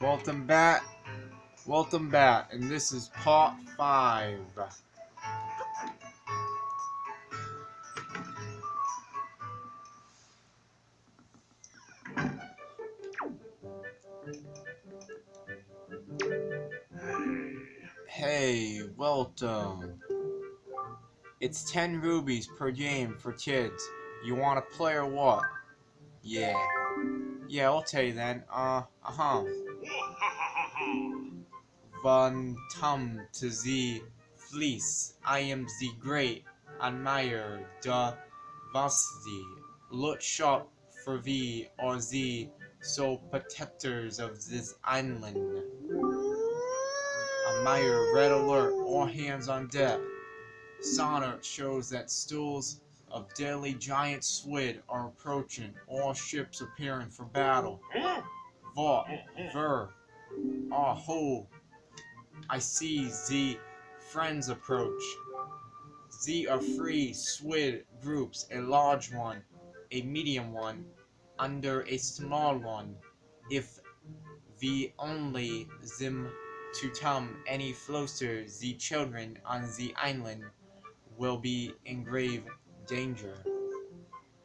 Welcome back. Welcome back. And this is part 5. Hey, welcome. It's 10 rubies per game for kids. You wanna play or what? Yeah. Yeah, I'll tell you then. Von Tum to the Fleece. I am the great admirer the Vasti. Look sharp for thee or the sole protectors of this island. Admire, red alert, all hands on deck. Sonar shows that stools of deadly giant squid are approaching, all ships appearing for battle. Vought, ver, ho, I see the friends approach. Ze are three squid groups, a large one, a medium one, under a small one. If the only them to come any closer, the children on the island will be in grave danger.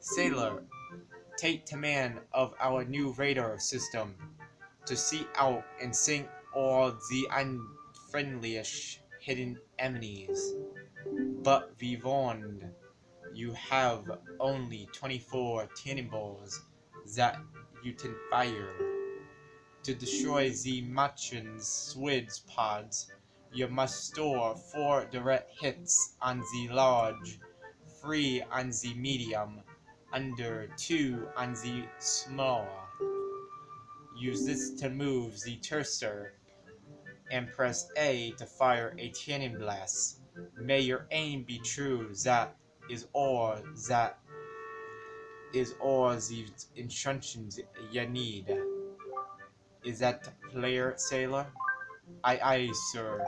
Sailor, take command of our new radar system to seek out and sink all the unfriendliest hidden enemies. But be warned, you have only 24 cannonballs that you can fire. To destroy the Machin's Squid's pods, you must store 4 direct hits on the large, 3 on the medium, under 2 on the small. Use this to move the cursor, and press A to fire a cannon blast. May your aim be true, that is all the instructions you need. Is that clear, sailor? Aye, aye, sir.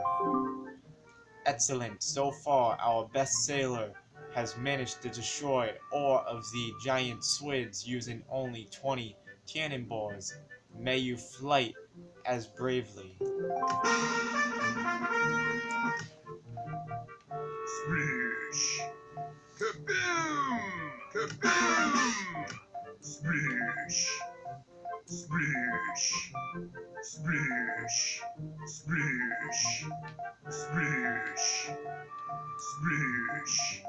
Excellent. So far, our best sailor has managed to destroy all of the giant squids using only 20 cannonballs. May you fight as bravely. Swish! Kaboom! Kaboom! Swish! Swish! Swish! Swish! Swish! Swish!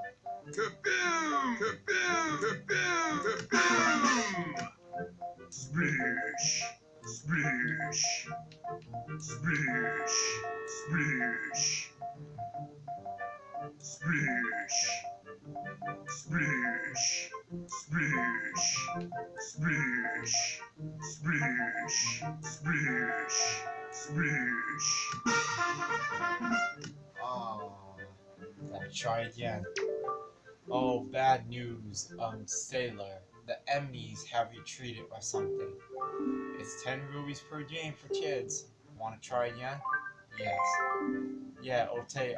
Kaboom! Kaboom! Kaboom! Kaboom! Swish! Swish! Swish! Swish! Swish! Swish! Swish! Swish! Swish! Swish! Swish! Oh, let's try again. Oh, bad news, sailor. The enemies have retreated or something. It's 10 rubies per game for kids. Wanna try again? Yes. Yeah, okay,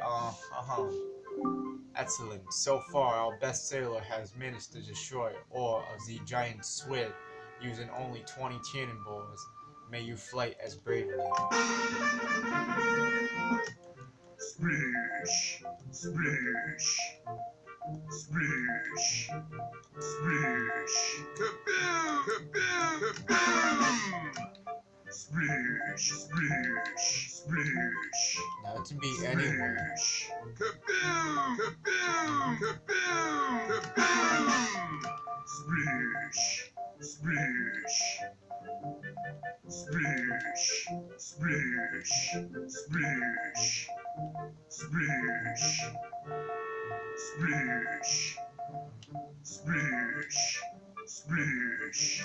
Excellent. So far, our best sailor has managed to destroy all of the giant squid using only 20 cannonballs. May you fight as bravely. Swish! Swish! Swish! Swish! Kaboom! Kaboom! Kaboom! Swish! Swish! Swish! Now it can be anywhere. Swish! Kaboom! Kaboom! Kaboom! Kaboom! Swish! Swish! Swish! Swish! Swish! Swish! Swish! Swish! Swish!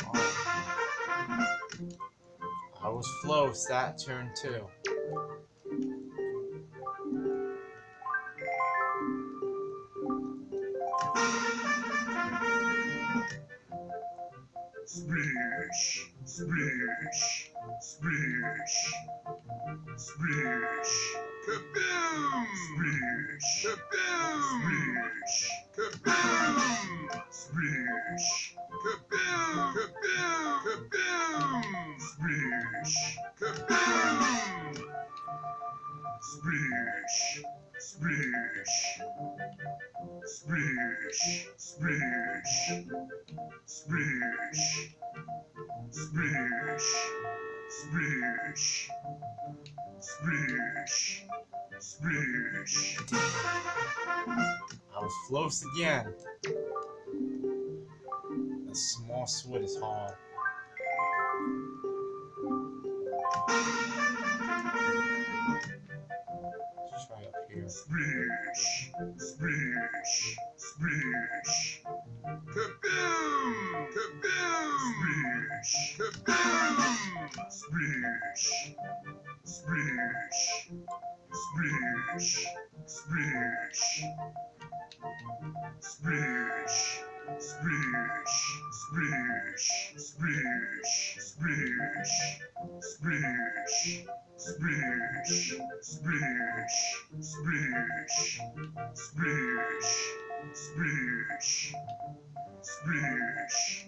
I was close that turn too. Swish! Swish! Swish! Swish! Kaboom! Swish! Kaboom! Swish! Kaboom! Swish! Kaboom! Kaboom! Kaboom! Swish! Kaboom! Splish. Splish. Splish. Splish. Splish. Splish. Splish. Splish. I was close again. The small squid is hard. Let's try up here. Splish. Splish. Splish. Kaboom! Kaboom! Splish. Kaboom! Splish. Splish. Splish. Splish. Splish. Splish. Splish. Splish. Splish. Splish. Splish. Splish. Splish. Splish. Splish.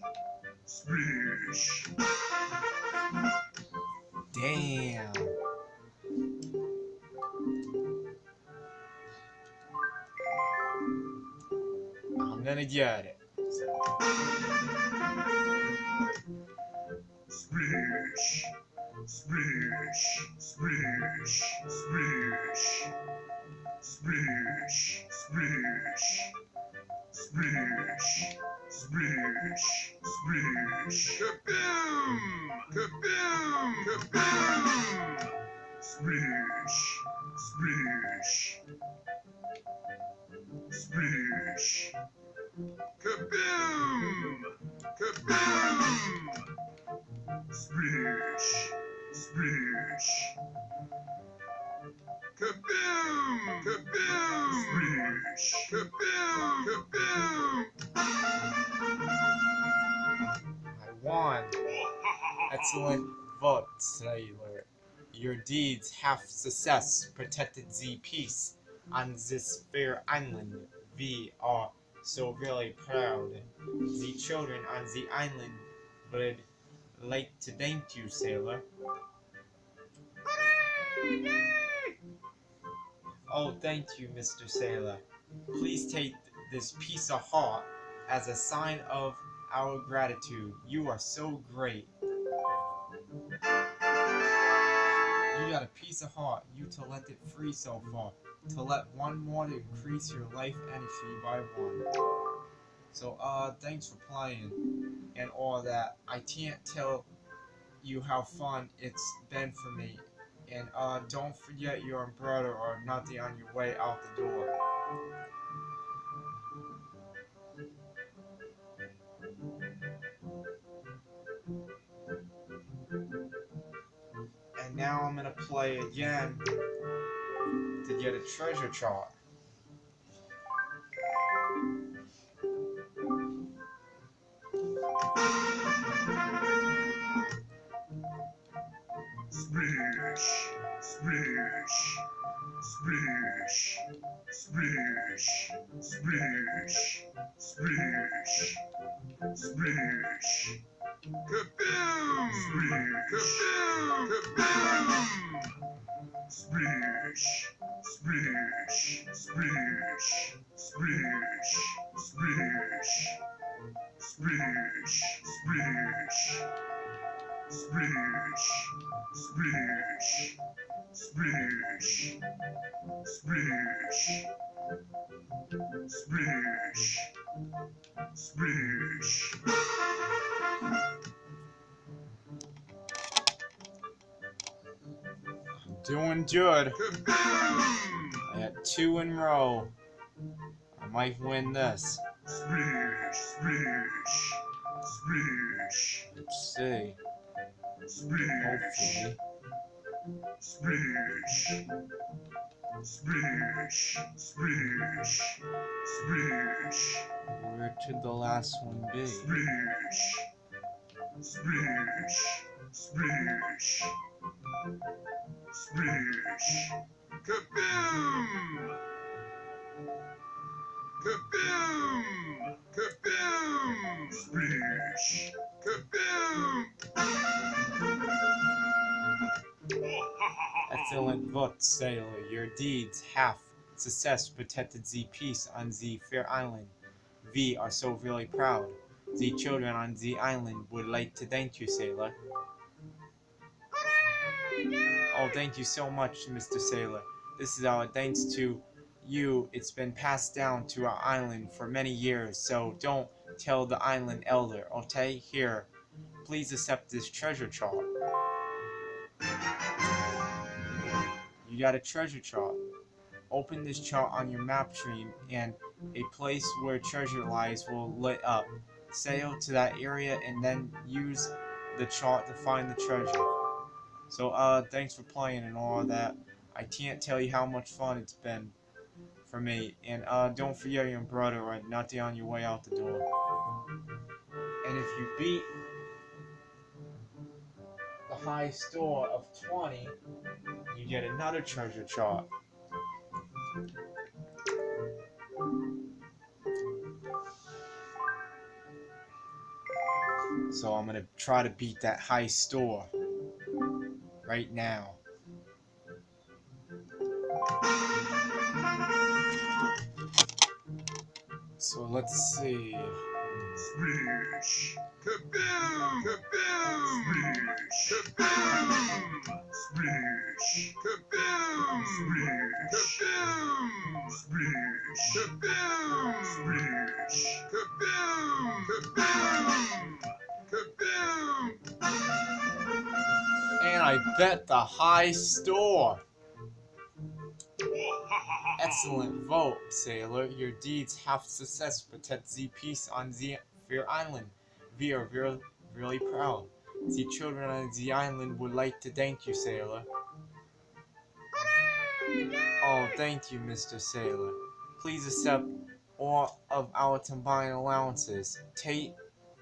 Splish. Damn. I'm gonna get it. Splish. Splish. Splish. Splish. Splish. Splish. Splish. Splish. Splish. Kaboom! Kaboom! Kaboom! Splish. Splish. Splish. Kaboom! Kaboom! Splish. Splish. Kaboom! Kaboom! Splish. Kaboom! Kaboom! I won. Excellent vote, sailor. Your deeds have success protected the peace on this fair island. We are so really proud. The children on the island would like to thank you, sailor. Oh, thank you, Mr. Sailor. Please take this piece of heart as a sign of our gratitude. You are so great. You got a piece of heart. You to let it free so far. To let one more to increase your life energy by one. So, thanks for playing and all that. I can't tell you how fun it's been for me. And, don't forget your umbrella or nothing on your way out the door. And now I'm gonna play again to get a treasure chart. Splish. Splish. Splish. Splish. Splish. Splish. Splish. Kaboom! Kaboom! Kaboom! Splish. Splish. Splish. Splish. Splish. Splish. Splish. Splish. Splish. Splish. Splish. Splish. Splish. Doing good. Kaboom! I got 2 in a row. I might win this. Splish. Splish. Splish. Let's see. Splish. Hopefully. Splish. Splish. Splish. Splish. Where should the last one be? Splish. Splish. Splish. Splish. Kaboom! Kaboom! Kaboom! Splish. Kaboom! Excellent vote, sailor. Your deeds have success protected the peace on the fair island. We are so really proud. The children on the island would like to thank you, Sailor. Oh, thank you so much, Mr. Sailor. This is our thanks to you. It's been passed down to our island for many years, so don't tell the island elder, okay? Here, please accept this treasure chart. You got a treasure chart. Open this chart on your map stream, and a place where treasure lies will lit up. Sail to that area and then use the chart to find the treasure. So, thanks for playing and all of that. I can't tell you how much fun it's been for me. And, don't forget your brother or nothing on your way out the door. And if you beat the high score of 20, you get another treasure chart. So I'm gonna try to beat that high score right now. So let's see. Splish! Kaboom! Kaboom! Splish! Kaboom! Splish! Kaboom! Splish! Kaboom! Splish! Kaboom! Splish! Kaboom! Kaboom! Kaboom! And I bet the high score. Excellent vote, Sailor. Your deeds have success protect the peace on the fair island. We are really proud. The children on the island would like to thank you, Sailor. Oh, thank you, Mr. Sailor. Please accept all of our combined allowances. Take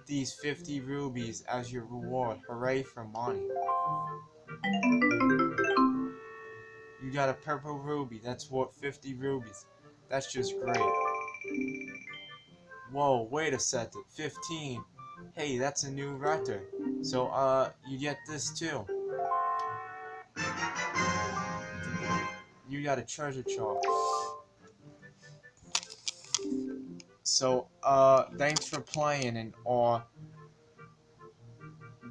these 50 rubies as your reward. Hooray for money. You got a purple ruby. That's worth 50 rubies. That's just great. Whoa, wait a second. 15. Hey, that's a new record. So, you get this too. You got a treasure chart. So, thanks for playing and all.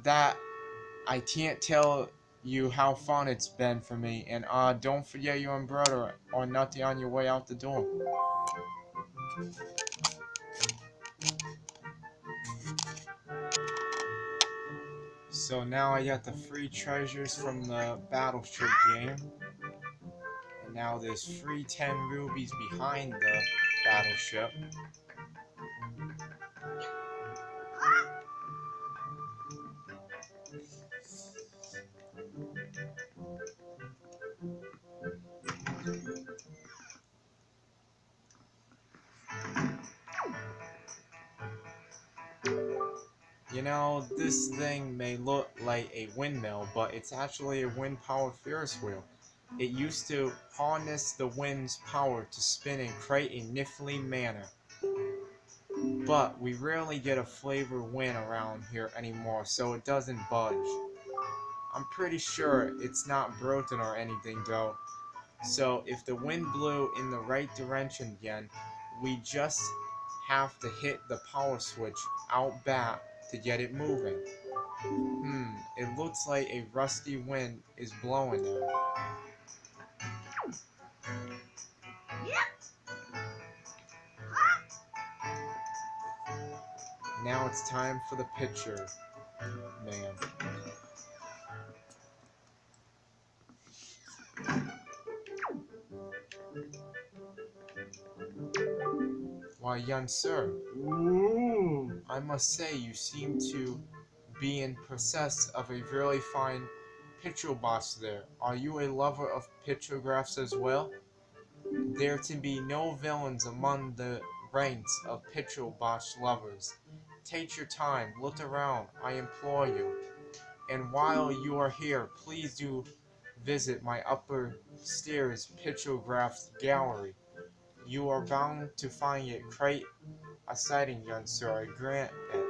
That, I can't tell you how fun it's been for me. And, don't forget your umbrella or nothing on your way out the door. So now I got the free treasures from the battleship game. And now there's free 10 rubies behind the battleship. You know, this thing may look like a windmill, but it's actually a wind-powered Ferris wheel. It used to harness the wind's power to spin in quite a nifty manner. But we rarely get a flavor wind around here anymore, so it doesn't budge. I'm pretty sure it's not broken or anything though. So if the wind blew in the right direction again, we just have to hit the power switch out back to get it moving. It looks like a rusty wind is blowing now. Now it's time for the picture, man. Why, young sir, I must say you seem to be in possess of a really fine picture box there. Are you a lover of pictographs as well? There to be no villains among the ranks of picture box lovers. Take your time, look around, I implore you. And while you are here, please do visit my upstairs pictographs gallery. You are bound to find it quite exciting, young sir, I grant it.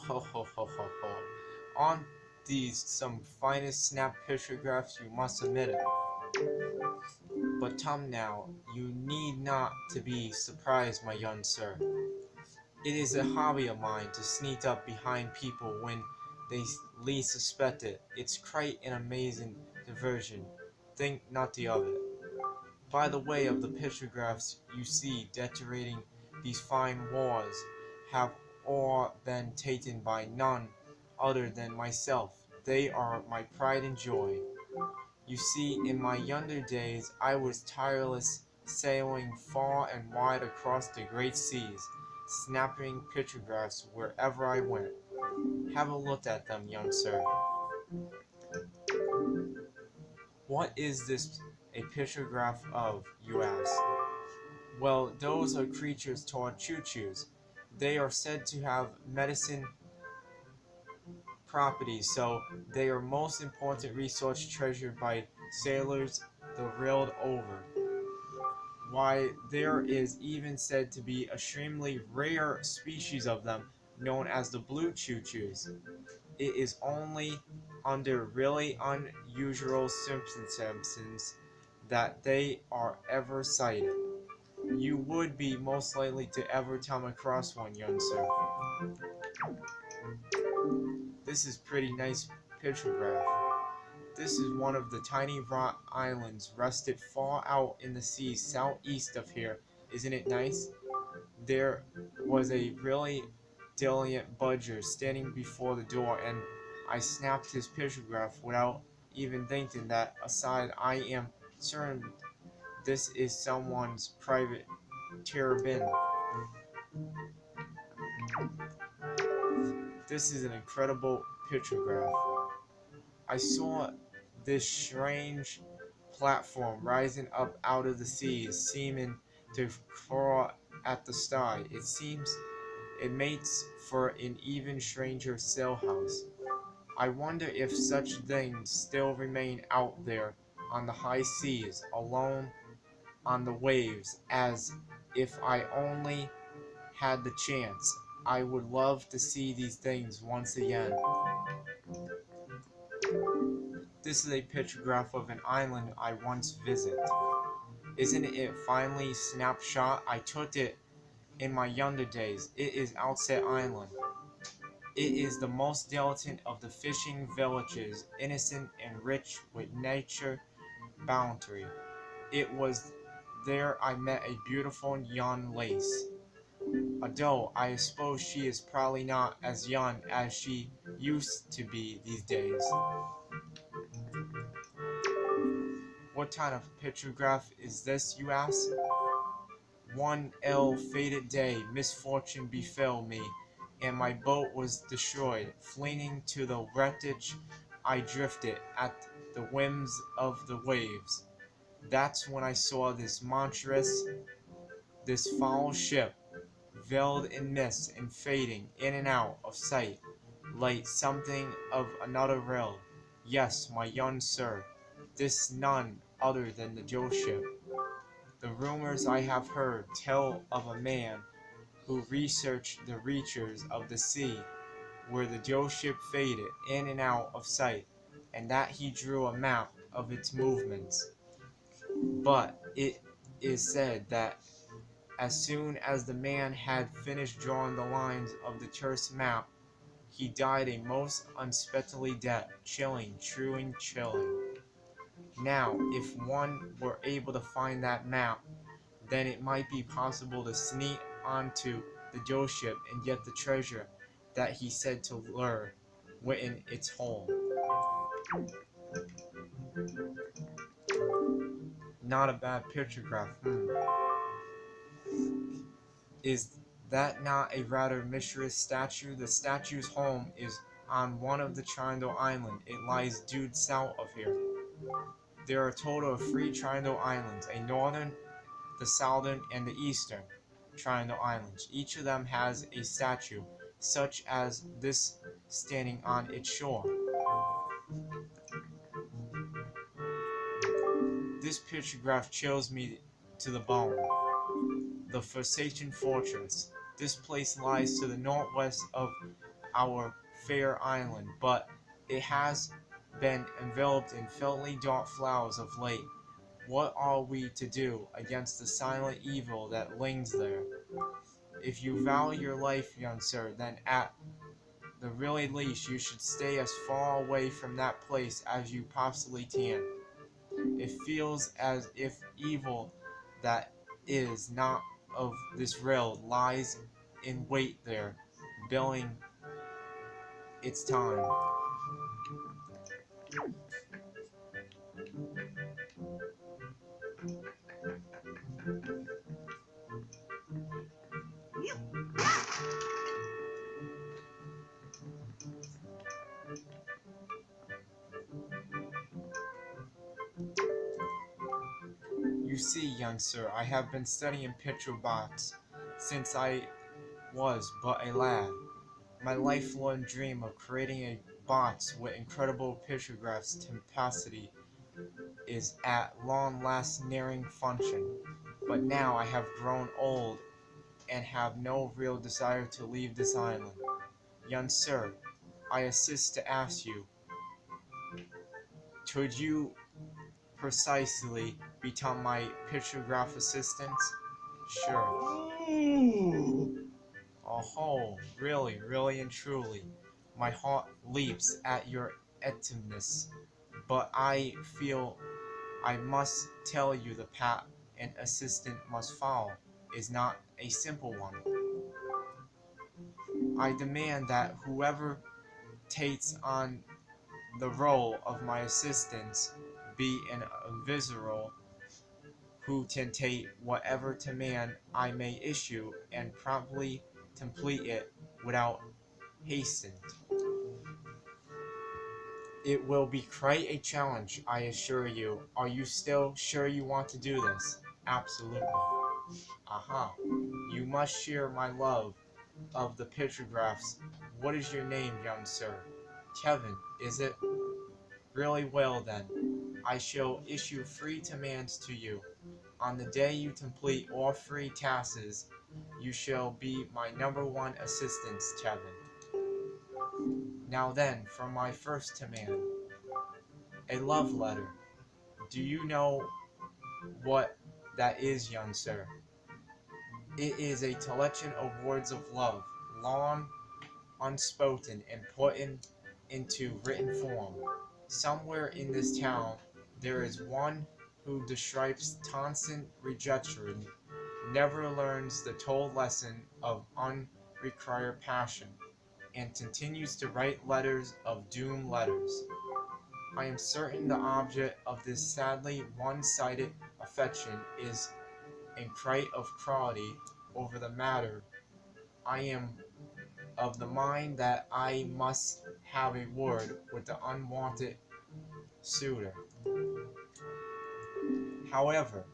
Ho ho ho ho ho. On these some finest snap pictographs, you must admit it. But come now, you need not to be surprised, my young sir. It is a hobby of mine to sneak up behind people when they least suspect it. It's quite an amazing diversion. Think nothing of it. By the way of the pictographs you see decorating these fine walls have all been taken by none other than myself. They are my pride and joy. You see, in my younger days I was tireless, sailing far and wide across the great seas, snapping pictographs wherever I went. Have a look at them, young sir. What is this a pictograph of, you ask? Well, those are creatures called choo-choos. They are said to have medicine properties, so they are most important resource treasured by sailors the world over. Why, there is even said to be a extremely rare species of them known as the blue choo-choos. It is only under really unusual circumstances that they are ever sighted. You would be most likely to ever come across one, young sir. This is pretty nice pictograph. This is one of the tiny rock islands rested far out in the sea southeast of here. Isn't it nice? There was a really diligent budger standing before the door, and I snapped his pictograph without even thinking that aside I am certain this is someone's private terrabin. This is an incredible pictograph. I saw this strange platform rising up out of the seas, seeming to crawl at the sky. It seems it makes for an even stranger sailhouse. I wonder if such things still remain out there on the high seas, alone on the waves, as if I only had the chance. I would love to see these things once again. This is a pictograph of an island I once visited. Isn't it finally snapshot? I took it in my younger days. It is Outset Island. It is the most delicate of the fishing villages, innocent and rich with nature bounty. It was there I met a beautiful young lace. Although I suppose she is probably not as young as she used to be these days. What kind of pictograph is this, you ask? One ill fated day, misfortune befell me, and my boat was destroyed. Fleeing to the wreckage, I drifted at the whims of the waves. That's when I saw this monstrous, this foul ship, veiled in mist and fading in and out of sight, like something of another world. Yes, my young sir, this none other than the Joe ship. The rumors I have heard tell of a man who researched the reaches of the sea where the Joe ship faded in and out of sight, and that he drew a map of its movements. But it is said that as soon as the man had finished drawing the lines of the terse map, he died a most unexpectedly death, chilling, true and chilling. Now, if one were able to find that map, then it might be possible to sneak onto the Joe ship and get the treasure that he said to lure within its hold. Not a bad pictograph, Is that not a rather mysterious statue? The statue's home is on one of the Triangle Islands. It lies due south of here. There are a total of 3 Triangle Islands, a northern, the southern, and the eastern Triangle Islands. Each of them has a statue, such as this standing on its shore. This pictograph chills me to the bone. The Forsaken Fortress. This place lies to the northwest of our fair island, but it has been enveloped in filthy dark flowers of late. What are we to do against the silent evil that lingers there? If you value your life, young sir, then at the really least you should stay as far away from that place as you possibly can. It feels as if evil that is not of this realm lies in wait there, billing its time. You see, young sir, I have been studying picture box since I was but a lad. My lifelong dream of creating a box with incredible pictographs capacity is at long last nearing function. But now I have grown old and have no real desire to leave this island. Young sir, I insist to ask you, could you precisely become my pictograph assistant? Sure. Oh, really, really and truly. My heart leaps at your attentiveness, but I feel I must tell you the path an assistant must follow is not a simple one. I demand that whoever takes on the role of my assistant be an invisible who can take whatever command I may issue and promptly complete it without haste. It will be quite a challenge, I assure you. Are you still sure you want to do this? Absolutely. Aha. You must share my love of the pictographs. What is your name, young sir? Kevin, is it? Really well then. I shall issue 3 commands to you. On the day you complete all 3 tasks, you shall be my #1 assistant, Kevin. Now then, for my first command. A love letter. Do you know what that is, young sir? It is a collection of words of love, long unspoken and put into written form. Somewhere in this town there is one who describes constant rejection, never learns the told lesson of unrequited passion, and continues to write letters of doom letters. I am certain the object of this sadly one-sided affection is in quite of quality over the matter. I am of the mind that I must have a word with the unwanted suitor. However,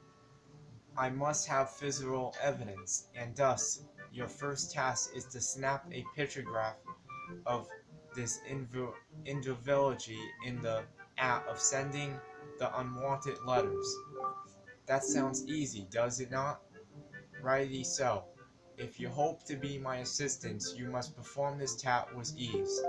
I must have physical evidence, and thus your first task is to snap a pictograph of this individual in the act of sending the unwanted letters. That sounds easy, does it not? Righty so. If you hope to be my assistant, you must perform this task with ease.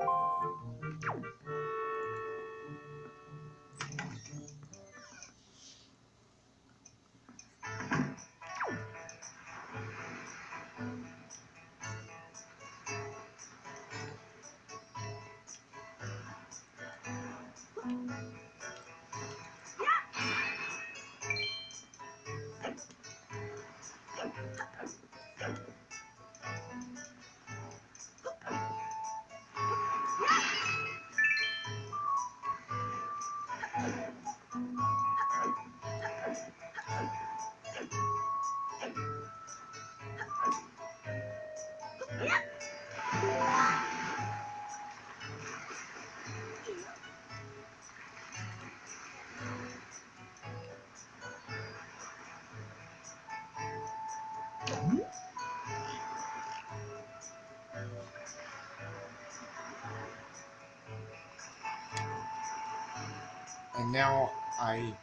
And now I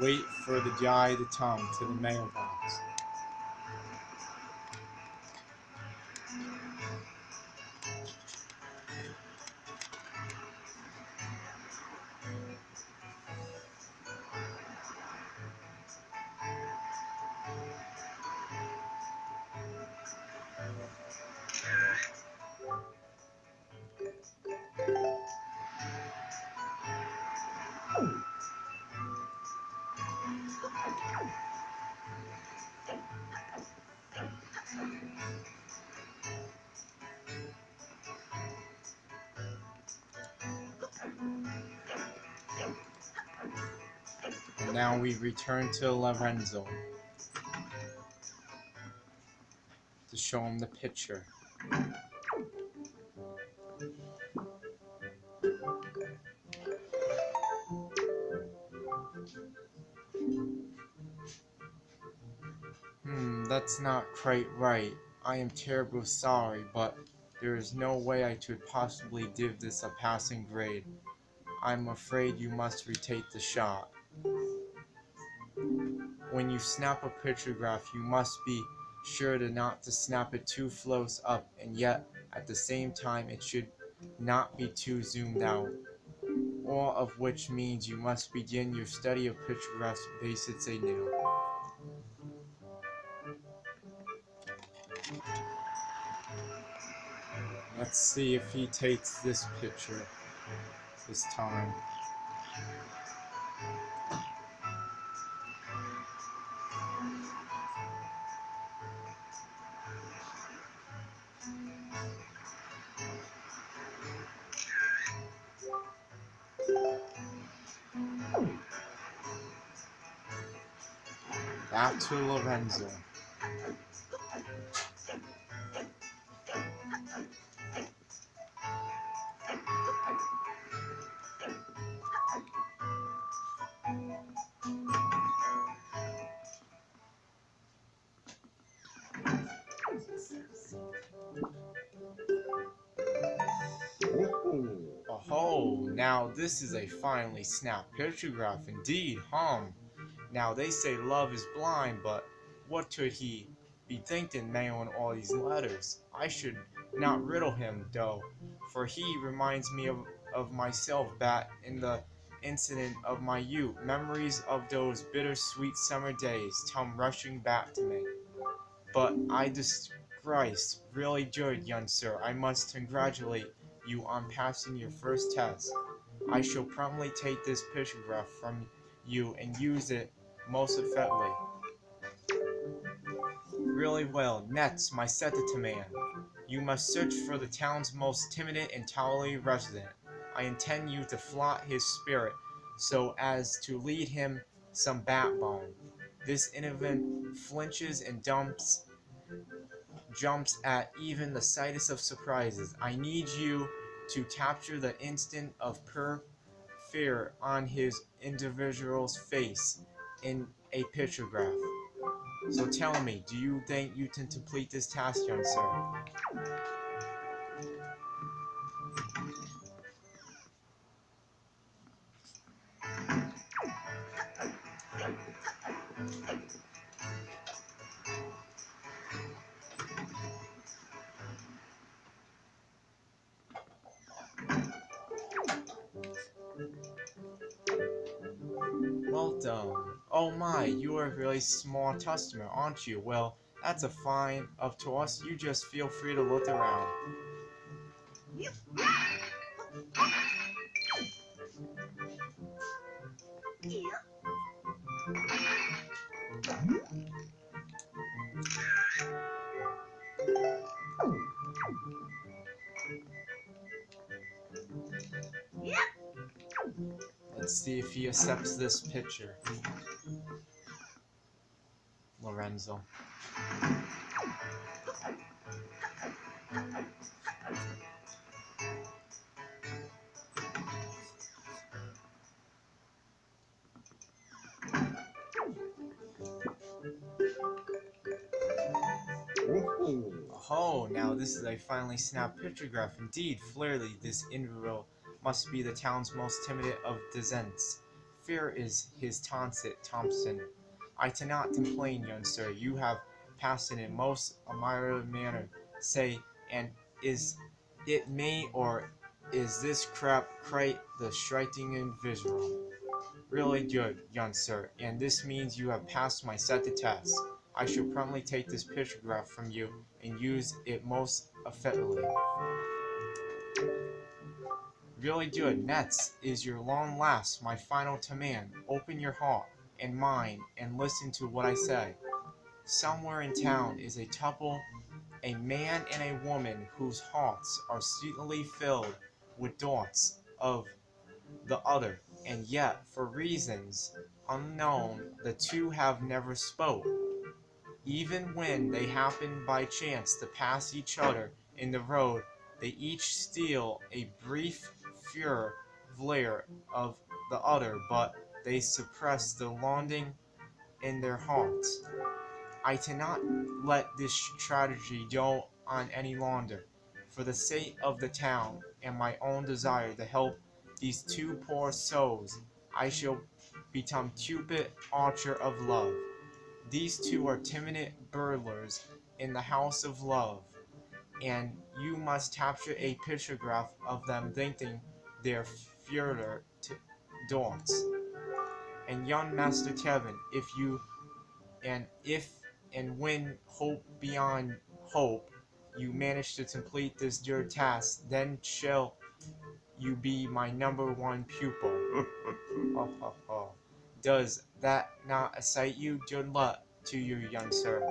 wait for the guy to come to the mailbox. And now we return to Lorenzo to show him the picture. That's not quite right. I am terribly sorry, but there is no way I could possibly give this a passing grade. I'm afraid you must retake the shot. When you snap a pictograph, you must be sure not to snap it too close up, and yet, at the same time, it should not be too zoomed out. All of which means you must begin your study of pictographs basics anew. Let's see if he takes this picture this time. Back to Lorenzo. Oh, now this is a finely snapped pictograph indeed, Now they say love is blind, but what could he be thinking mailing all these letters? I should not riddle him, though, for he reminds me of myself back in the incident of my youth. Memories of those bittersweet summer days come rushing back to me. But I disgrace, really good, young sir. I must congratulate you on passing your first test. I shall promptly take this pictograph from you and use it most effectively. Really well. Next, my second command. You must search for the town's most timid and cowardly resident. I intend you to flout his spirit so as to lead him some backbone. This infant flinches and jumps at even the slightest of surprises. I need you to capture the instant of pure fear on his individual's face in a pictograph. So tell me, do you think you can complete this task, young sir? Well done. Oh my, you are a really small customer, aren't you? Well, that's a fine of us. You just feel free to look around. Let's see if he accepts this picture. Lorenzo. Oh, now this is a finely snapped pictograph. Indeed, clearly this individual must be the town's most timid of descents. Fear is his tonsure, Thompson. I cannot complain, young sir. You have passed in a most admirable manner. Say, and is it me, or is this crap quite the striking individual? Really good, young sir, and this means you have passed my second test. I shall promptly take this pictograph from you and use it most effectively. Really good. Next is your long last, my final command. Open your heart and mind and listen to what I say. Somewhere in town is a couple, a man and a woman whose hearts are secretly filled with thoughts of the other, and yet, for reasons unknown, the two have never spoke. Even when they happen by chance to pass each other in the road, they each steal a brief furor flare of the other, but they suppress the longing in their hearts. I cannot let this tragedy go on any longer. For the sake of the town and my own desire to help these two poor souls, I shall become Cupid, Archer of Love. These two are timid burglars in the house of love, and you must capture a pictograph of them thinking their further thoughts. And young Master Kevin, if and when hope beyond hope you manage to complete this dear task, then shall you be my #1 pupil. Ho, ho, ho. Does that not excite you? Good luck to you, young sir.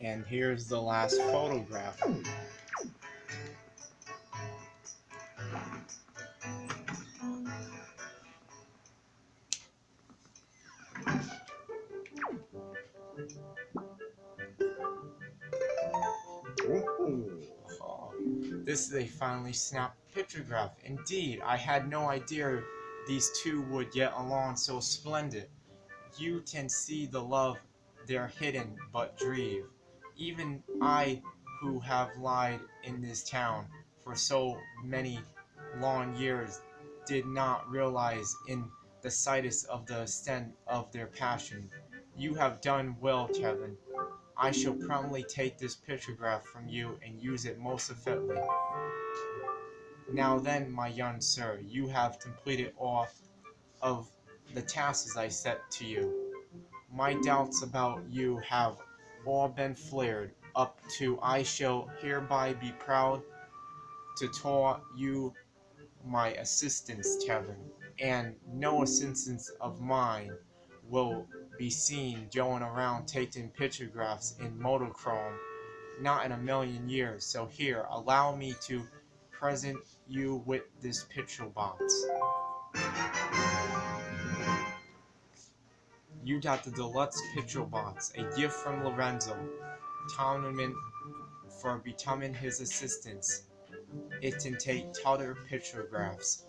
And here's the last photograph. Oh, this is a finely snapped pictograph. Indeed, I had no idea these two would get along so splendid. You can see the love they're hidden but grieve. Even I, who have lied in this town for so many long years, did not realize in the slightest of the extent of their passion. You have done well, Kevin. I shall promptly take this pictograph from you and use it most effectively. Now then, my young sir, you have completed all of the tasks I set to you. My doubts about you have all been flared up to I shall hereby be proud to call you my assistants, Kevin, and no assistants of mine will be seen going around taking pictographs in monochrome, not in a million years. So here, allow me to present you with this picture box. You got the Deluxe Picto Box, a gift from Lenzo, tournament for becoming his assistants. It can take total pictographs.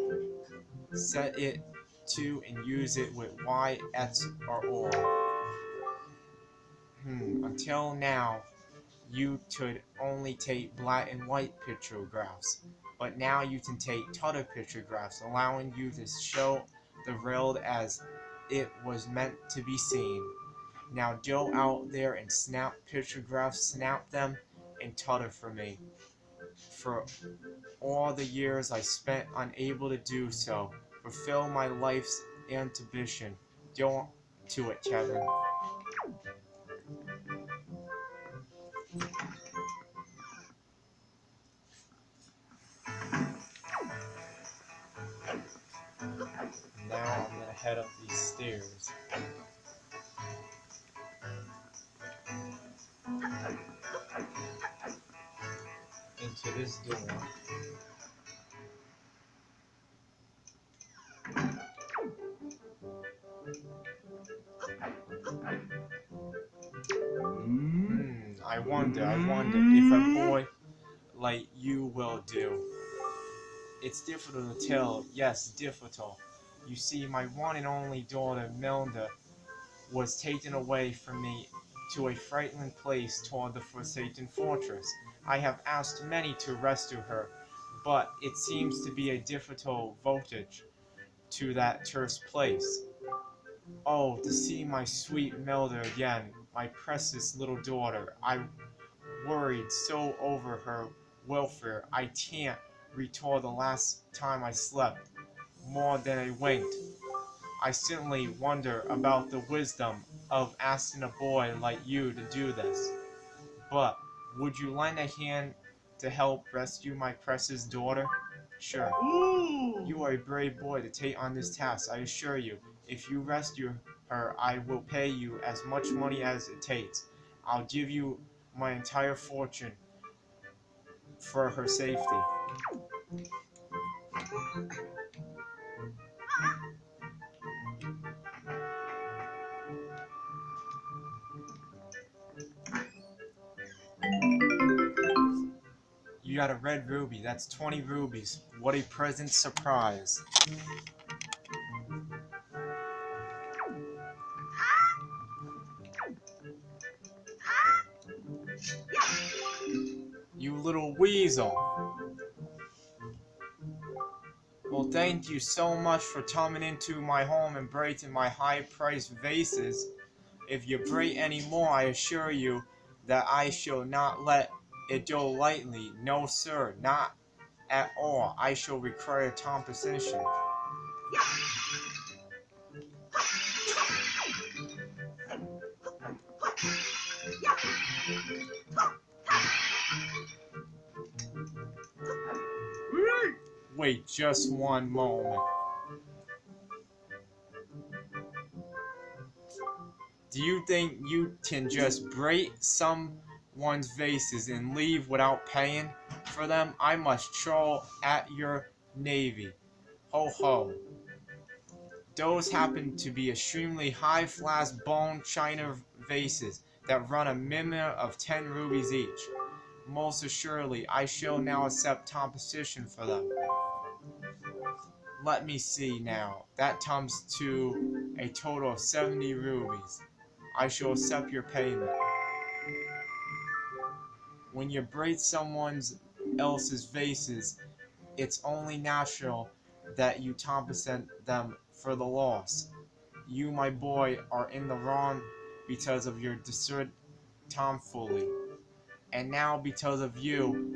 Set it to and use it with Y, X, or OR. Until now, you could only take black and white pictographs, but now you can take color pictographs, allowing you to show the world as it was meant to be seen. Now go out there and snap pictographs, snap them, and color for me. For all the years I spent unable to do so, fulfill my life's ambition. Go to it, Kevin. Now I'm gonna head up these stairs. Into this door. I wonder if a boy like you will do. It's difficult to tell, yes, difficult. You see, my one and only daughter, Milda, was taken away from me to a frightening place toward the Forsaken Fortress. I have asked many to rescue her, but it seems to be a difficult voyage. to that terse place. Oh, to see my sweet Melda again, my precious little daughter. I worried so over her welfare, I can't recall the last time I slept more than a wink. I certainly wonder about the wisdom of asking a boy like you to do this. But would you lend a hand to help rescue my precious daughter? Sure. You are a brave boy to take on this task, I assure you. If you rescue her, I will pay you as much money as it takes. I'll give you my entire fortune for her safety. You got a red ruby. That's 20 rubies. What a present surprise. You little weasel. Well, thank you so much for coming into my home and breaking my high-priced vases. If you break any more, I assure you that I shall not let it go lightly. No, sir, not at all. I shall require compensation. Wait just one moment. Do you think you can just break someone's vases and leave without paying for them? I must troll at your navy. Ho ho. Those happen to be extremely high-class bone china vases that run a minimum of 10 rubies each. Most assuredly, I shall now accept compensation for them. Let me see now. That comes to a total of 70 rubies. I shall accept your payment. When you break someone else's vases, it's only natural that you compensate them for the loss. You, my boy, are in the wrong because of your deserted tomfoolery. And now, because of you,